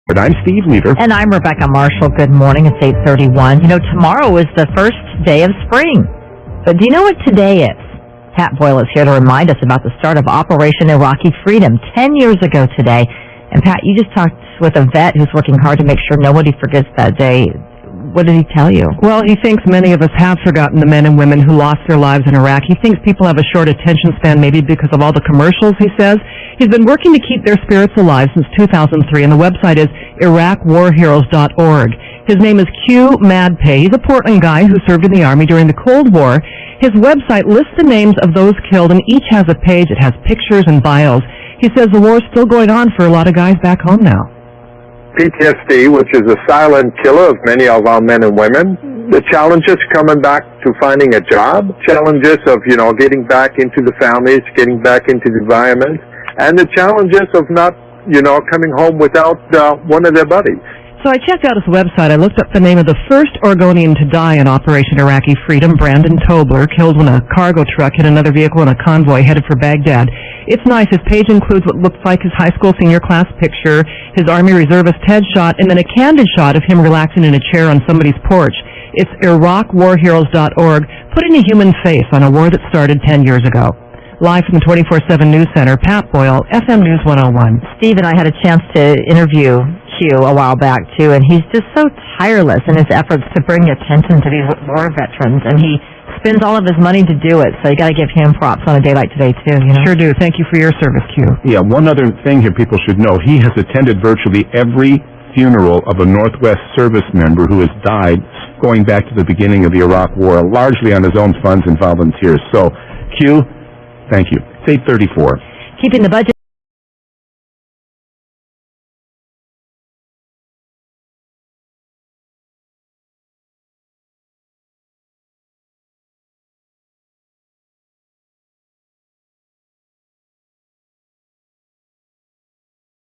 But I'm Steve Weaver. And I'm Rebecca Marshall. Good morning. It's 8:31. You know, tomorrow is the first day of spring. But do you know what today is? Pat Boyle is here to remind us about the start of Operation Iraqi Freedom 10 years ago today. And Pat, you just talked with a vet who's working hard to make sure nobody forgets that day. What did he tell you? Well, he thinks many of us have forgotten the men and women who lost their lives in Iraq. He thinks people have a short attention span, maybe because of all the commercials, he says. He's been working to keep their spirits alive since 2003, and the website is IraqWarHeroes.org. His name is Madp. He's a Portland guy who served in the Army during the Cold War. His website lists the names of those killed, and each has a page. It has pictures and bios. He says the war's still going on for a lot of guys back home now. PTSD, which is a silent killer of many of our men and women. The challenges coming back to finding a job, challenges of, getting back into the families, getting back into the environment, and the challenges of not, coming home without one of their buddies. So I checked out his website. I looked up the name of the first Oregonian to die in Operation Iraqi Freedom, Brandon Tobler, killed when a cargo truck hit another vehicle in a convoy headed for Baghdad. It's nice. His page includes what looks like his high school senior class picture, his Army reservist headshot, and then a candid shot of him relaxing in a chair on somebody's porch. It's IraqWarHeroes.org, putting a human face on a war that started 10 years ago. Live from the 24/7 News Center, Pat Boyle, FM News 101. Steve and I had a chance to interview Q a while back, too, and he's just so tireless in his efforts to bring attention to these war veterans, and he spends all of his money to do it, so you got to give him props on a day like today, too. Sure do. Thank you for your service, Q. Yeah, one other thing here people should know. He has attended virtually every funeral of a Northwest service member who has died going back to the beginning of the Iraq War, largely on his own funds and volunteers. So, Q, thank you. It's 8:34. Keeping the budget